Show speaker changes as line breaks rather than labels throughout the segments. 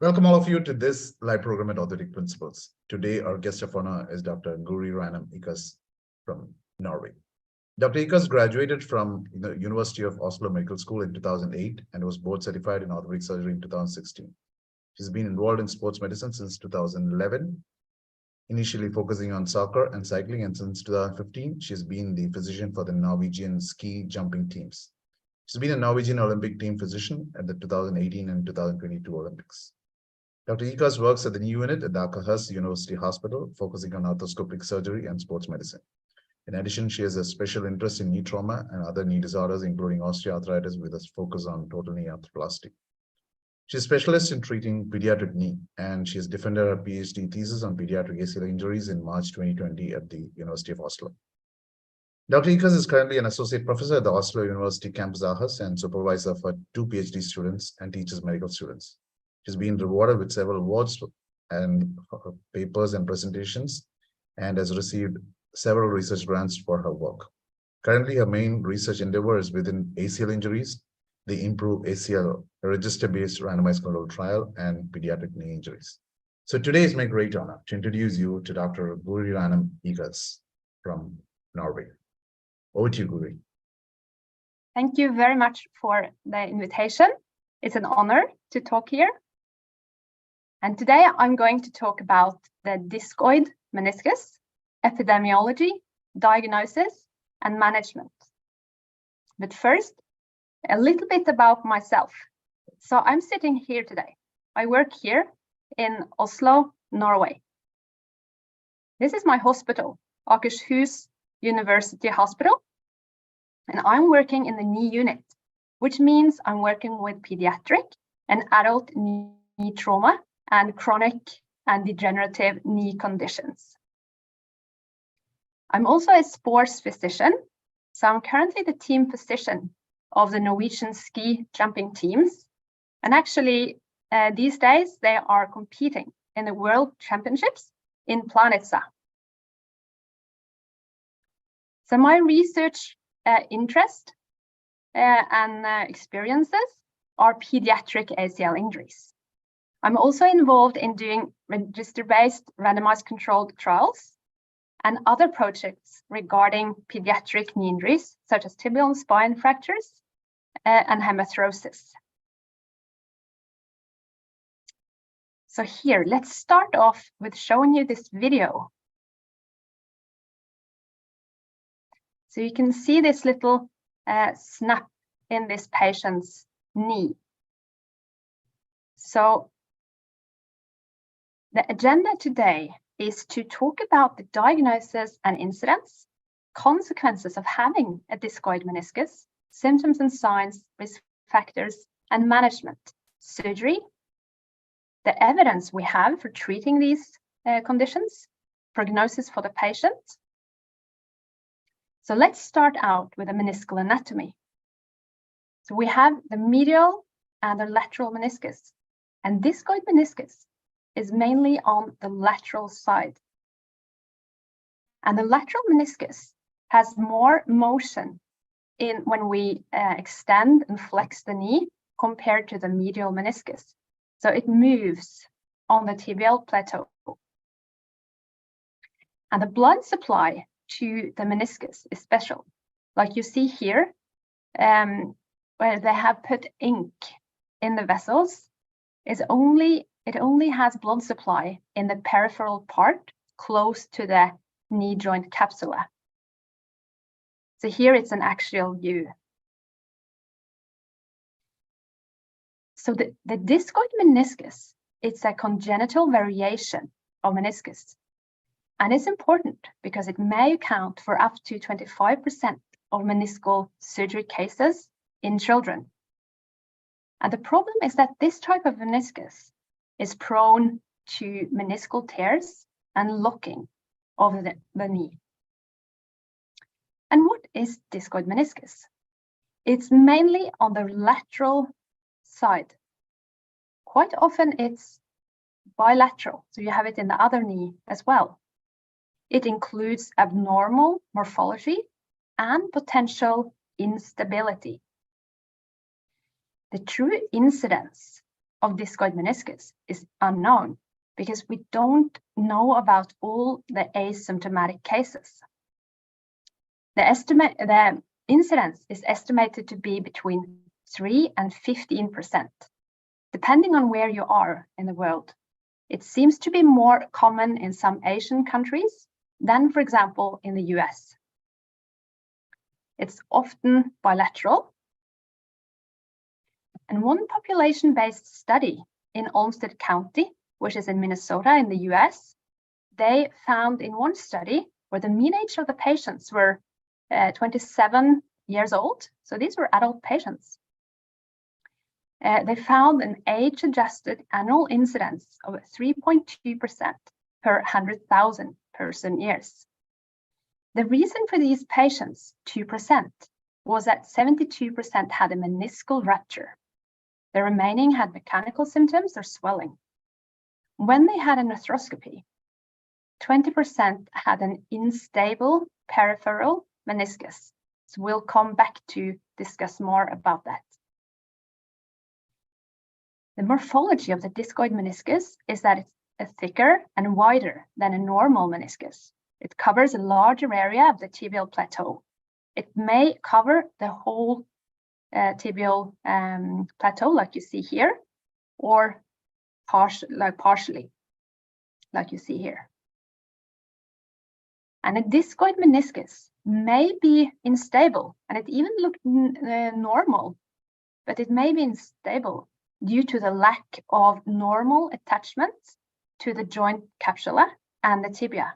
Welcome all of you to this live program at Orthotic Principles. Today, our guest of honor is Dr. Guri Ranum Ekas from Norway. Dr. Ekas graduated from the University of Oslo Medical School in 2008 and was board certified in orthopedic surgery in 2016. She's been involved in sports medicine since 2011, initially focusing on soccer and cycling, and since 2015, she's been the physician for the Norwegian ski jumping teams. She's been a Norwegian Olympic team physician at the 2018 and 2022 Olympics. Dr. Ekas works at the new unit at the Ekas University Hospital, focusing on arthroscopic surgery and sports medicine. In addition, she has a special interest in knee trauma and other knee disorders, including osteoarthritis, with a focus on total knee arthroplasty. She's a specialist in treating pediatric knee, and she has defended her PhD thesis on pediatric ACL injuries in March 2020 at the University of Oslo. Dr. Ekas is currently an associate professor at the Oslo University campus Ekas and supervisor for 2 PhD students and teaches medical students. She's been rewarded with several awards and papers and presentations, and has received several research grants for her work. Currently, her main research endeavor is within ACL injuries, the IMPROVE ACL register-based randomized controlled trial, and pediatric knee injuries. So today is my great honor to introduce you to Dr. Guri Ranum Ekas from Norway. Over to you, Guri.
Thank you very much for the invitation. It's an honor to talk here. And today I'm going to talk about the discoid meniscus, epidemiology, diagnosis, and management. But first, a little bit about myself. So I'm sitting here today. I work here in Oslo, Norway. This is my hospital, Akershus University Hospital, and I'm working in the knee unit, which means I'm working with pediatric and adult knee trauma and chronic and degenerative knee conditions. I'm also a sports physician, so I'm currently the team physician of the Norwegian ski jumping teams. And actually, these days, they are competing in the World Championships in Planica. So my research interest and experiences are pediatric ACL injuries. I'm also involved in doing register-based randomized controlled trials and other projects regarding pediatric knee injuries, such as tibial and spine fractures and hemarthrosis. So here, let's start off with showing you this video. So you can see this little snap in this patient's knee. So the agenda today is to talk about the diagnosis and incidence, consequences of having a discoid meniscus, symptoms and signs, risk factors, and management, surgery, the evidence we have for treating these conditions, prognosis for the patient. So let's start out with the meniscal anatomy. So we have the medial and the lateral meniscus, and discoid meniscus is mainly on the lateral side. And the lateral meniscus has more motion when we extend and flex the knee compared to the medial meniscus. So it moves on the tibial plateau. And the blood supply to the meniscus is special. Like you see here, where they have put ink in the vessels, it only has blood supply in the peripheral part close to the knee joint capsula. So here it's an axial view. So the discoid meniscus, it's a congenital variation of meniscus. And it's important because it may account for up to 25% of meniscal surgery cases in children. And the problem is that this type of meniscus is prone to meniscal tears and locking of the knee. And what is discoid meniscus? It's mainly on the lateral side. Quite often it's bilateral, so you have it in the other knee as well. It includes abnormal morphology and potential instability. The true incidence of discoid meniscus is unknown because we don't know about all the asymptomatic cases. The incidence is estimated to be between 3 and 15%, depending on where you are in the world. It seems to be more common in some Asian countries than, for example, in the US. It's often bilateral. And one population-based study in Olmsted County, which is in Minnesota in the US, they found in one study where the mean age of the patients were 27 years old. So these were adult patients. They found an age-adjusted annual incidence of 3.2% per 100,000 person years. The reason for these patients, 2%, was that 72% had a meniscal rupture. The remaining had mechanical symptoms or swelling. When they had an arthroscopy, 20% had an unstable peripheral meniscus. So we'll come back to discuss more about that. The morphology of the discoid meniscus is that it's thicker and wider than a normal meniscus. It covers a larger area of the tibial plateau. It may cover the whole tibial plateau, like you see here, or partially, like you see here. And a discoid meniscus may be unstable, and it even looked normal, but it may be unstable due to the lack of normal attachment to the joint capsula and the tibia.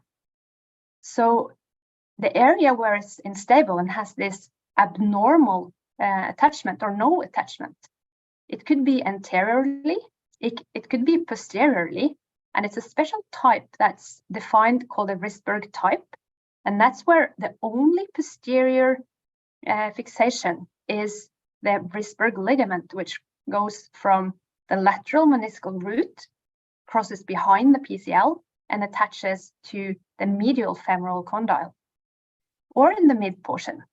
So the area where it's unstable and has this abnormal attachment or no attachment, it could be anteriorly, it could be posteriorly, and it's a special type that's defined called a Risberg type. And that's where the only posterior fixation is the Risberg ligament, which goes from the lateral meniscal root, crosses behind the PCL, and attaches to the medial femoral condyle, or in the mid portion.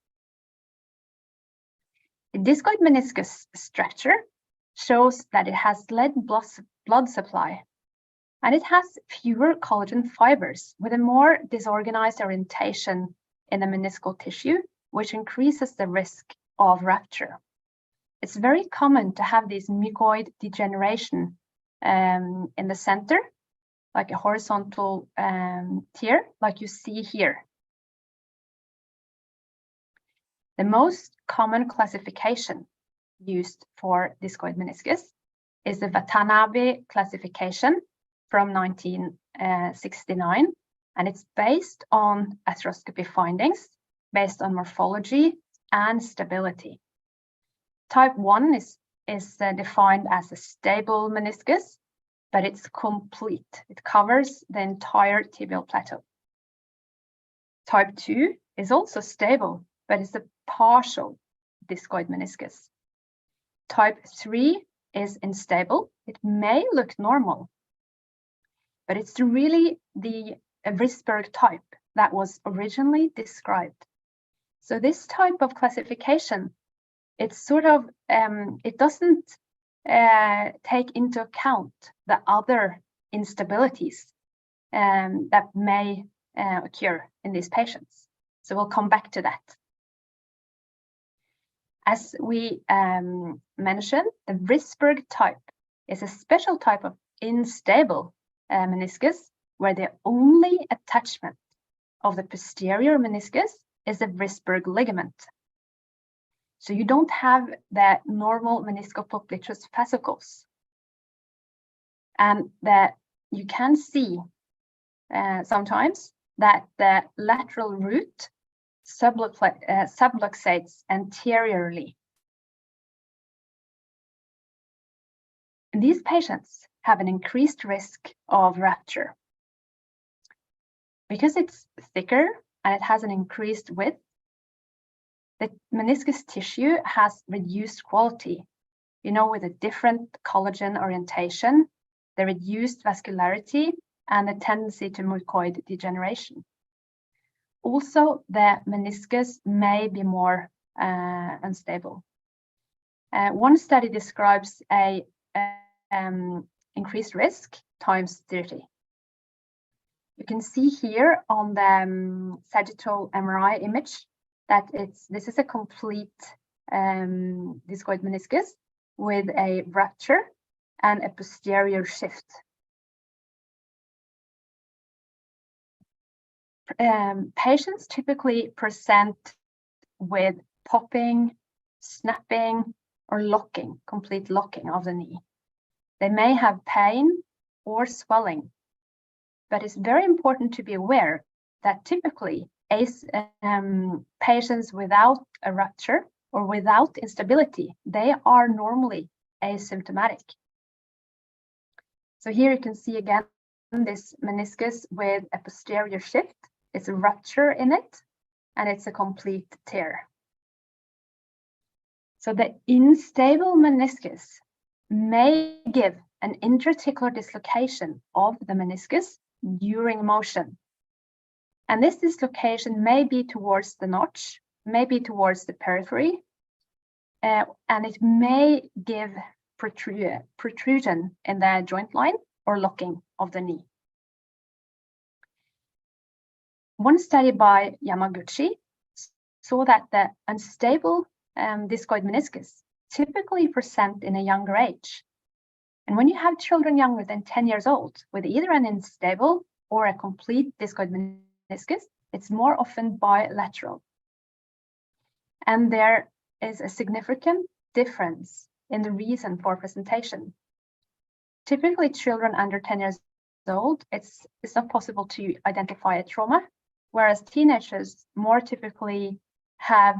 The discoid meniscus structure shows that it has lead blood supply, and it has fewer collagen fibers with a more disorganized orientation in the meniscal tissue, which increases the risk of rupture. It's very common to have this mucoid degeneration in the center, like a horizontal tear, like you see here. The most common classification used for discoid meniscus is the Watanabe classification from 1969, and it's based on arthroscopy findings, based on morphology and stability. Type 1 is defined as a stable meniscus, but it's complete. It covers the entire tibial plateau. Type 2 is also stable, but it's a partial discoid meniscus. Type 3 is unstable. It may look normal, but it's really the Risberg type that was originally described. So this type of classification, it's sort of, it doesn't take into account the other instabilities that may occur in these patients. So we'll come back to that. As we mentioned, the Risberg type is a special type of unstable meniscus where the only attachment of the posterior meniscus is the Risberg ligament. So you don't have the normal meniscal popliteus fascicles. And that you can see sometimes that the lateral root subluxates anteriorly. And these patients have an increased risk of rupture. Because it's thicker and it has an increased width, the meniscus tissue has reduced quality, with a different collagen orientation, the reduced vascularity, and the tendency to mucoid degeneration. Also, the meniscus may be more unstable. One study describes a increased risk times 30. You can see here on the sagittal MRI image that this is a complete discoid meniscus with a rupture and a posterior shift. Patients typically present with popping, snapping, or locking, complete locking of the knee. They may have pain or swelling, but it's very important to be aware that typically patients without a rupture or without instability, they are normally asymptomatic. So here you can see again this meniscus with a posterior shift. It's a rupture in it, and it's a complete tear. So the unstable meniscus may give an intra-articular dislocation of the meniscus during motion. And this dislocation may be towards the notch, may be towards the periphery, and it may give protrusion in the joint line or locking of the knee. One study by Yamaguchi saw that the unstable discoid meniscus typically present in a younger age. And when you have children younger than 10 years old with either an unstable or a complete discoid meniscus, it's more often bilateral. And there is a significant difference in the reason for presentation. Typically, children under 10 years old, it's not possible to identify a trauma, whereas teenagers more typically have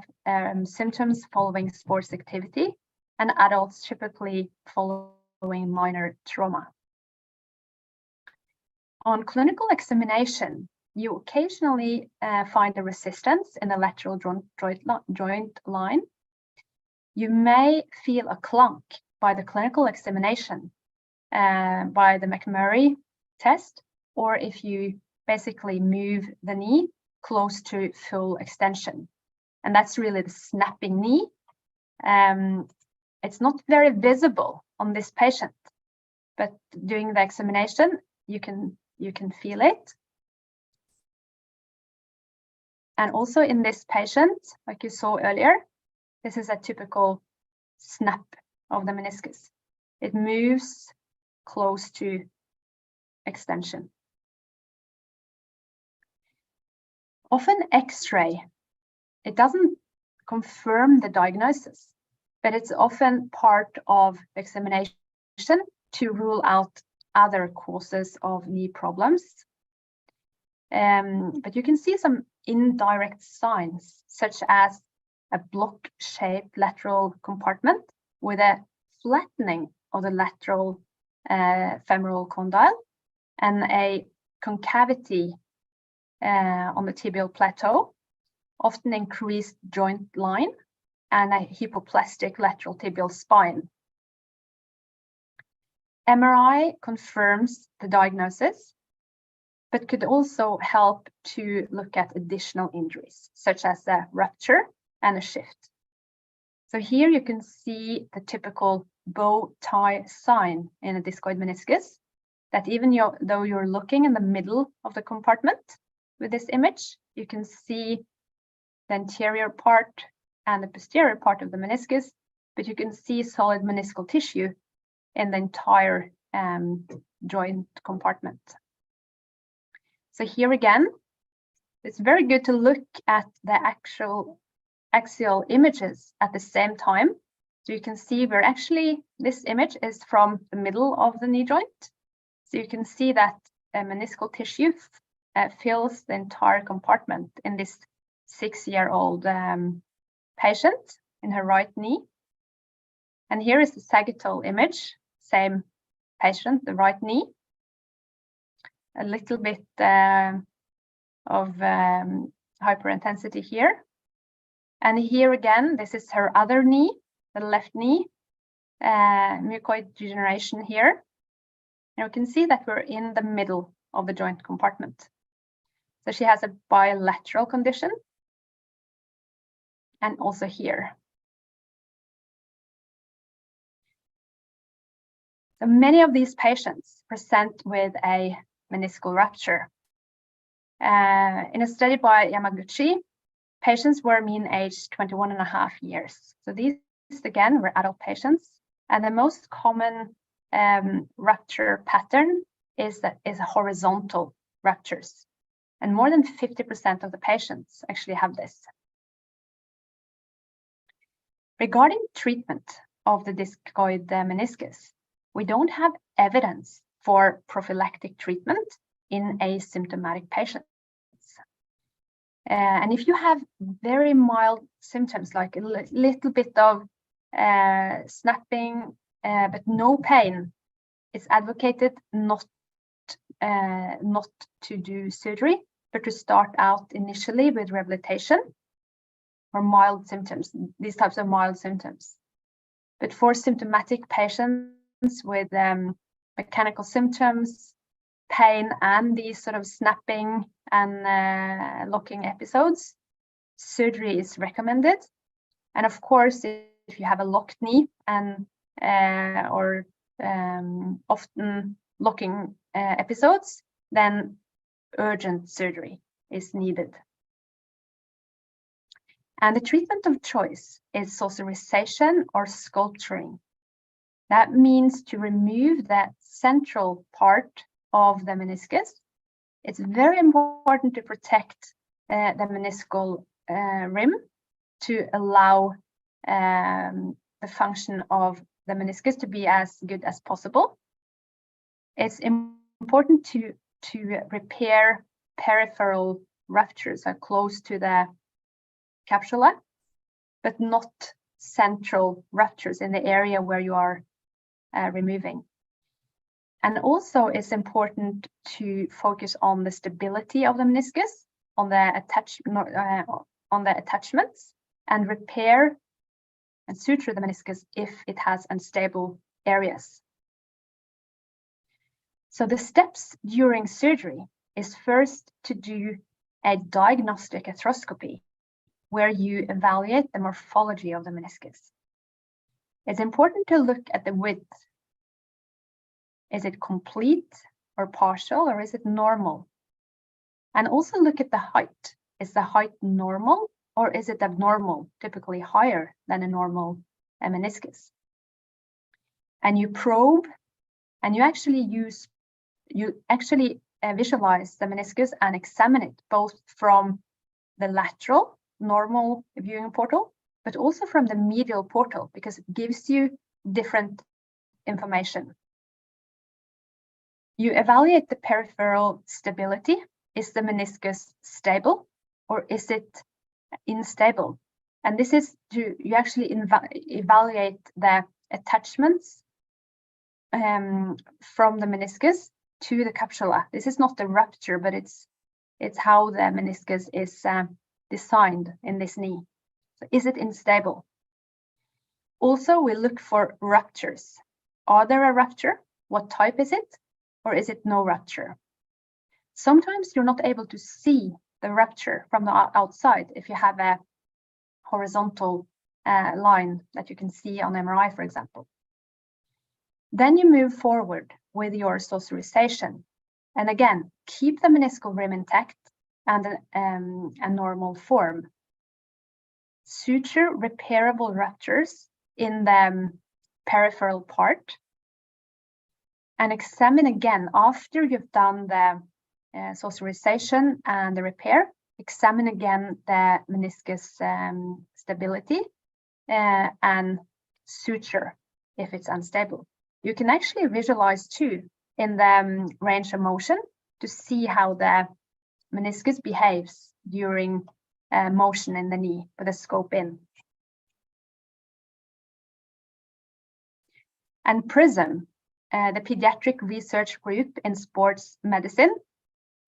symptoms following sports activity, and adults typically following minor trauma. On clinical examination, you occasionally find a resistance in the lateral joint line. You may feel a clunk by the clinical examination by the McMurray test, or if you basically move the knee close to full extension. And that's really the snapping knee. It's not very visible on this patient, but during the examination, you can feel it. And also in this patient, like you saw earlier, this is a typical snap of the meniscus. It moves close to extension. Often X-ray, it doesn't confirm the diagnosis, but it's often part of examination to rule out other causes of knee problems. But you can see some indirect signs, such as a block-shaped lateral compartment with a flattening of the lateral femoral condyle and a concavity on the tibial plateau, often increased joint line, and a hypoplastic lateral tibial spine. MRI confirms the diagnosis, but could also help to look at additional injuries, such as a rupture and a shift. So here you can see the typical bow tie sign in a discoid meniscus, that even though you're looking in the middle of the compartment with this image, you can see the anterior part and the posterior part of the meniscus, but you can see solid meniscal tissue in the entire joint compartment. So here again, it's very good to look at the actual axial images at the same time. So you can see where actually this image is from the middle of the knee joint. So you can see that meniscal tissue fills the entire compartment in this 6-year-old patient in her right knee. And here is the sagittal image, same patient, the right knee. A little bit of hyperintensity here. And here again, this is her other knee, the left knee, mucoid degeneration here. And we can see that we're in the middle of the joint compartment. So she has a bilateral condition, and also here. So many of these patients present with a meniscal rupture. In a study by Yamaguchi, patients were mean age 21.5 years. So these, again, were adult patients. And the most common rupture pattern is horizontal ruptures. And more than 50% of the patients actually have this. Regarding treatment of the discoid meniscus, we don't have evidence for prophylactic treatment in asymptomatic patients. And if you have very mild symptoms, like a little bit of snapping, but no pain, it's advocated not to do surgery, but to start out initially with rehabilitation or mild symptoms, these types of mild symptoms. But for symptomatic patients with mechanical symptoms, pain, and these sort of snapping and locking episodes, surgery is recommended. And of course, if you have a locked knee and or often locking episodes, then urgent surgery is needed. And the treatment of choice is suturization or sculpturing. That means to remove that central part of the meniscus. It's very important to protect the meniscal rim to allow the function of the meniscus to be as good as possible. It's important to repair peripheral ruptures close to the capsula, but not central ruptures in the area where you are removing. And also it's important to focus on the stability of the meniscus, on the attachments, and repair and suture the meniscus if it has unstable areas. So the steps during surgery is first to do a diagnostic arthroscopy, where you evaluate the morphology of the meniscus. It's important to look at the width. Is it complete or partial, or is it normal? And also look at the height. Is the height normal, or is it abnormal, typically higher than a normal meniscus? And you probe, and you actually visualize the meniscus and examine it both from the lateral normal viewing portal, but also from the medial portal, because it gives you different information. You evaluate the peripheral stability. Is the meniscus stable, or is it unstable? And this is you actually evaluate the attachments from the meniscus to the capsula. This is not the rupture, but it's how the meniscus is designed in this knee. So is it unstable? Also, we look for ruptures. Are there a rupture? What type is it? Or is it no rupture? Sometimes you're not able to see the rupture from the outside if you have a horizontal line that you can see on MRI, for example. Then you move forward with your suturization. And again, keep the meniscal rim intact and a normal form. Suture repairable ruptures in the peripheral part. And examine again after you've done the suturization and the repair. Examine again the meniscus stability and suture if it's unstable. You can actually visualize too in the range of motion to see how the meniscus behaves during motion in the knee with a scope in. And PRISM, the pediatric research group in sports medicine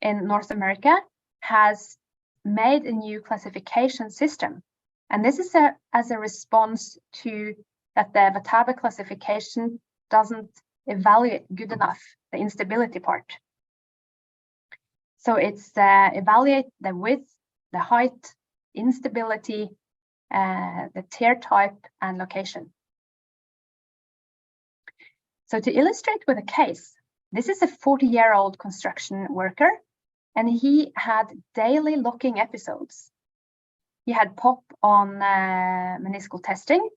in North America, has made a new classification system. And this is as a response to that the VATABA classification doesn't evaluate good enough the instability part. So it's evaluate the width, the height, instability, the tear type, and location. So to illustrate with a case, this is a 40-year-old construction worker, and he had daily locking episodes. He had POP on meniscal testing,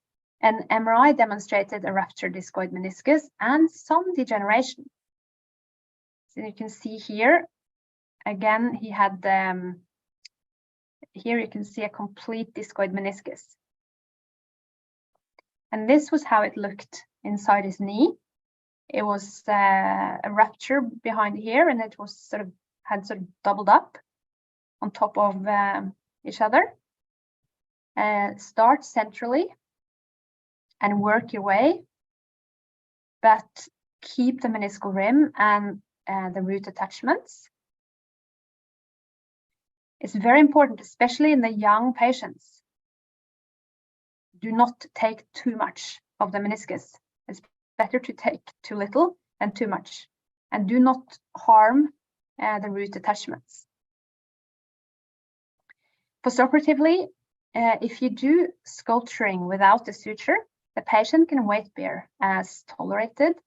and MRI demonstrated a ruptured discoid meniscus and some degeneration. So you can see here, again, he had, here you can see a complete discoid meniscus. And this was how it looked inside his knee. It was a rupture behind here, and it was had doubled up on top of each other. Start centrally and work your way, but keep the meniscal rim and the root attachments. It's very important, especially in the young patients. Do not take too much of the meniscus. It's better to take too little than too much. And do not harm the root attachments. Postoperatively, if you do sculpturing without the suture, the patient can weight bear as tolerated.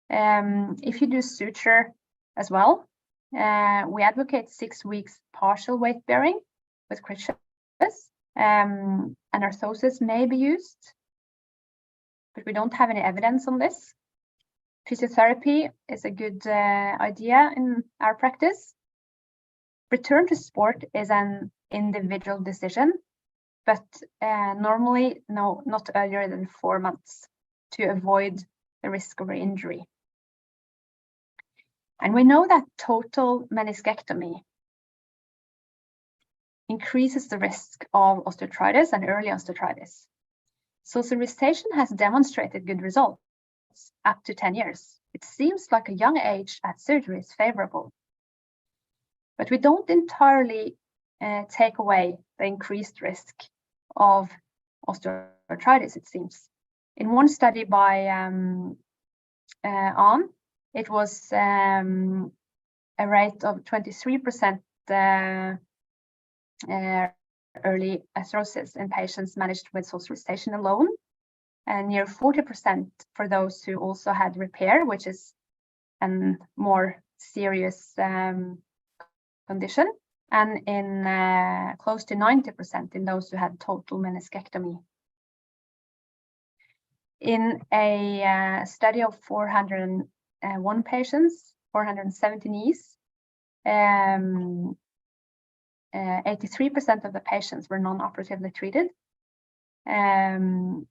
If you do suture as well, we advocate 6 weeks partial weight bearing with crutches, and orthosis may be used, but we don't have any evidence on this. Physiotherapy is a good idea in our practice. Return to sport is an individual decision, but normally not earlier than 4 months to avoid the risk of re-injury. And we know that total meniscectomy increases the risk of osteoarthritis and early osteoarthritis. Socialization has demonstrated good results up to 10 years. It seems like a young age at surgery is favorable. But we don't entirely take away the increased risk of osteoarthritis, it seems. In one study by Ahn, it was a rate of 23% early arthrosis in patients managed with socialization alone, and near 40% for those who also had repair, which is a more serious condition, and in close to 90% in those who had total meniscectomy. In a study of 401 patients, 470 knees, 83% of the patients were non-operatively treated. Of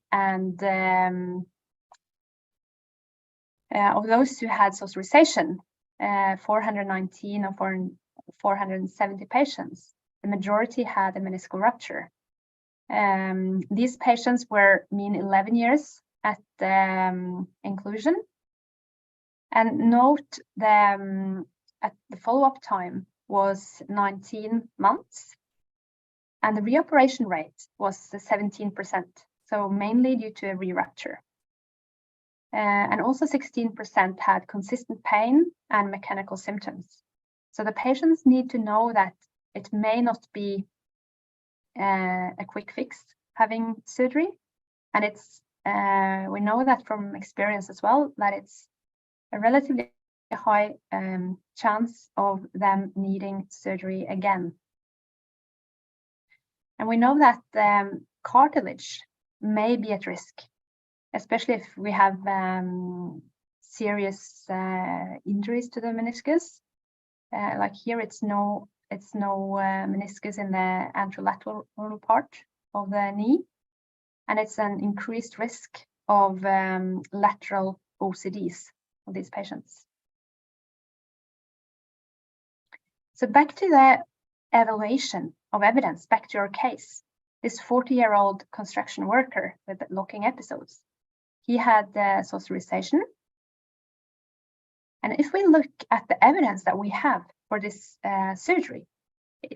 those who had socialization, 419 of 470 patients, the majority had a meniscal rupture. These patients were mean 11 years at inclusion. And note at the follow-up time was 19 months, and the reoperation rate was 17%, so mainly due to a re-rupture. And also 16% had consistent pain and mechanical symptoms. So the patients need to know that it may not be a quick fix having surgery, and it's we know that from experience as well that it's a relatively high chance of them needing surgery again. And we know that cartilage may be at risk, especially if we have serious injuries to the meniscus. Like here, it's no meniscus in the anterolateral part of the knee, and it's an increased risk of lateral OCDs of these patients. So back to the evaluation of evidence, back to your case. This 40-year-old construction worker with locking episodes, he had socialization. And if we look at the evidence that we have for this surgery,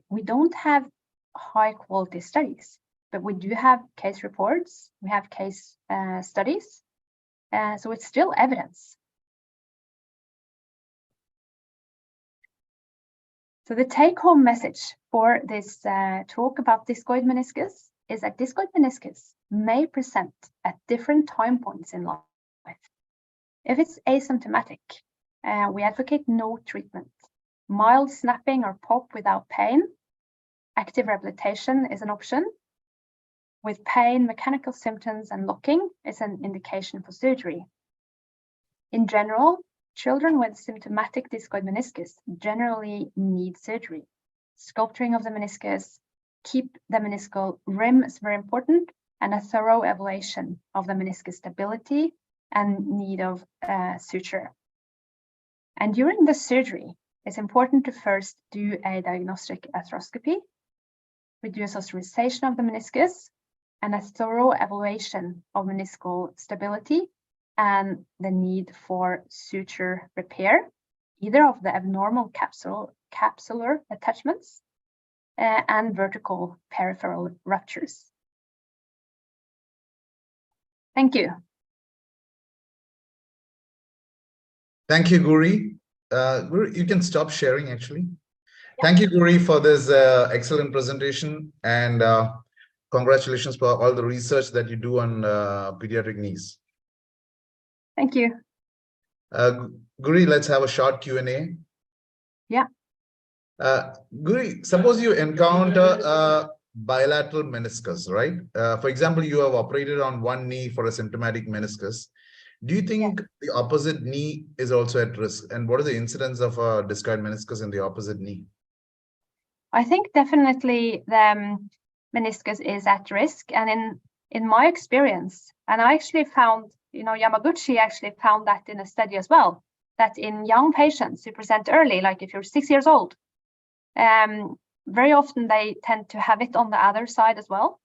we don't have high quality studies, but we do have case reports, we have case studies, so it's still evidence. So the take-home message for this talk about discoid meniscus is that discoid meniscus may present at different time points in life. If it's asymptomatic, we advocate no treatment. Mild snapping or pop without pain. Active rehabilitation is an option. With pain, mechanical symptoms, and locking is an indication for surgery. In general, children with symptomatic discoid meniscus generally need surgery. Sculpturing of the meniscus, keep the meniscal rim is very important, and a thorough evaluation of the meniscus stability and need of suture. And during the surgery, it's important to first do a diagnostic arthroscopy. We do a osterization of the meniscus and a thorough evaluation of meniscal stability and the need for suture repair, either of the abnormal capsular attachments and vertical peripheral ruptures. Thank you.
Thank you, Guri. Guri, you can stop sharing actually. Yeah. Thank you, Guri, for this excellent presentation, and congratulations for all the research that you do on pediatric knees.
Thank you.
Guri, let's have a short Q&A.
Yeah.
Guri, suppose you encounter a bilateral meniscus, right? For example, you have operated on one knee for a symptomatic meniscus. Do you think the opposite knee is also at risk? And what is the incidence of a discoid meniscus in the opposite knee?
I think definitely the meniscus is at risk. And in my experience, and I actually found, Yamaguchi actually found that in a study as well, that in young patients who present early, like if you're 6 years old, very often they tend to have it on the other side as well.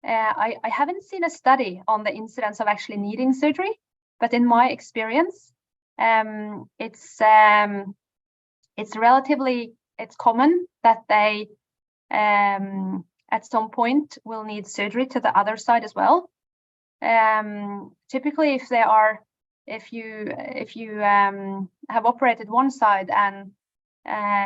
I haven't seen a study on the incidence of actually needing surgery, but in my experience, it's common that they at some point will need surgery to the other side as well. Typically, if you have operated one side and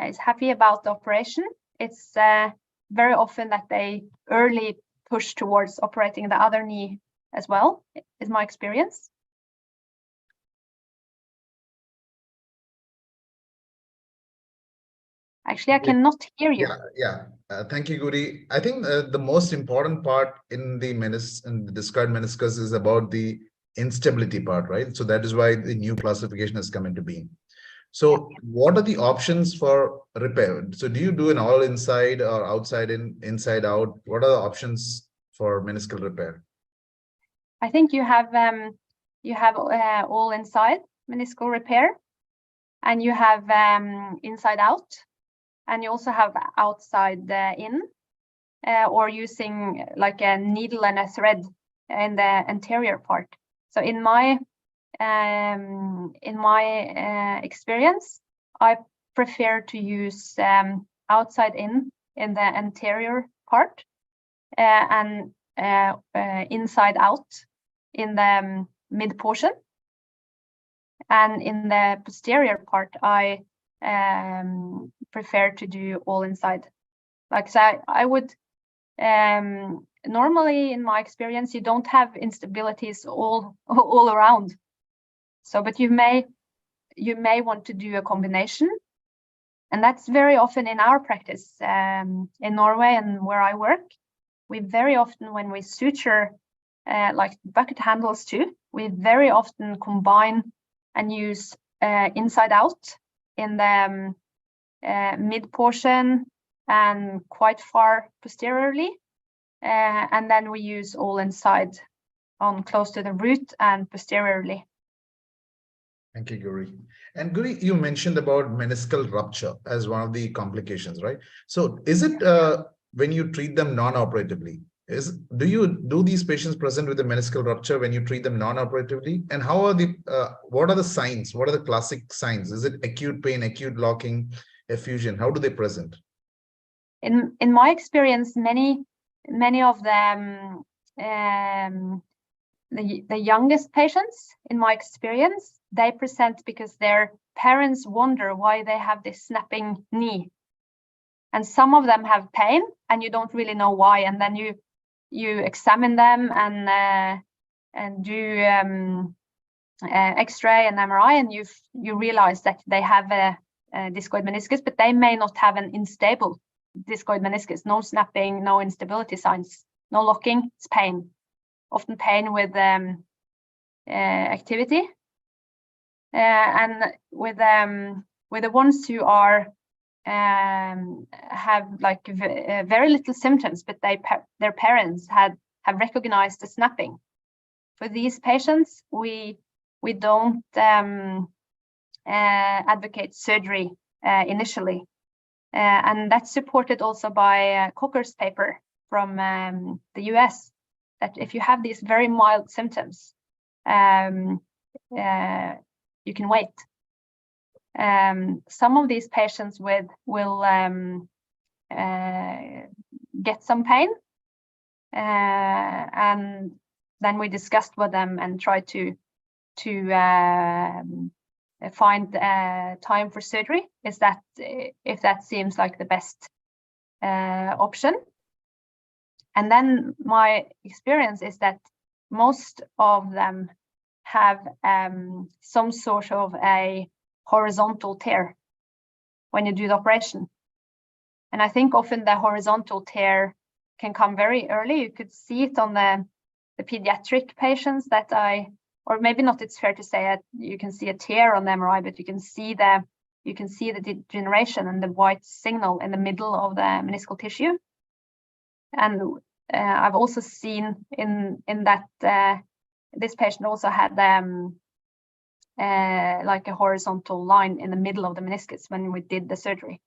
is happy about the operation, it's very often that they early push towards operating the other knee as well, is my experience. Actually, I cannot hear you.
Yeah. Thank you, Guri. I think the most important part in the discoid meniscus is about the instability part, right? So that is why the new classification has come into being. So what are the options for repair? So do you do an all inside or outside in, inside out? What are the options for meniscal repair?
I think you have all inside meniscal repair, and you have inside out, and you also have outside in, or using like a needle and a thread in the anterior part. So in my experience, I prefer to use outside in the anterior part and inside out in the mid portion. And in the posterior part, I prefer to do all inside. Like so I would normally, in my experience, you don't have instabilities all around. So, but you may want to do a combination, and that's very often in our practice in Norway and where I work. We very often, when we suture like bucket handles too, we very often combine and use inside out in the mid portion and quite far posteriorly, and then we use all inside on close to the root and posteriorly.
Thank you, Guri. And Guri, you mentioned about meniscal rupture as one of the complications, right? So is it when you treat them non-operatively, do these patients present with a meniscal rupture when you treat them non-operatively? And how are what are the signs? What are the classic signs? Is it acute pain, acute locking, effusion? How do they present?
In my experience, many of them, the youngest patients, in my experience, they present because their parents wonder why they have this snapping knee. And some of them have pain and you don't really know why. And then you examine them and do X-ray and MRI, and you realize that they have a discoid meniscus, but they may not have an unstable discoid meniscus. No snapping, no instability signs, no locking. It's pain, often pain with activity, and with the ones who are have like very little symptoms, but their parents have recognized the snapping. For these patients, we don't advocate surgery initially, and that's supported also by Cocker's paper from the US, that if you have these very mild symptoms, you can wait. Some of these patients will get some pain, and then we discussed with them and tried to find time for surgery. If that seems like the best option. And then my experience is that most of them have some sort of a horizontal tear when you do the operation. And I think often the horizontal tear can come very early. You could see it on the pediatric patients that or maybe not, it's fair to say that you can see a tear on the MRI, but you can see the degeneration and the white signal in the middle of the meniscal tissue. And I've also seen in that this patient also had like a horizontal line in the middle of the meniscus when we did the surgery.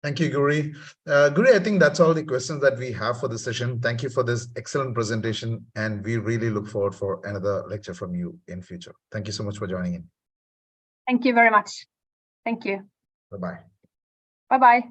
Thank you, Guri. Guri, I think that's all the questions that we have for this session. Thank you for this excellent presentation, and we really look forward for another lecture from you in future. Thank you so much for joining in.
Thank you very much. Thank you.
Bye-bye.
Bye-bye.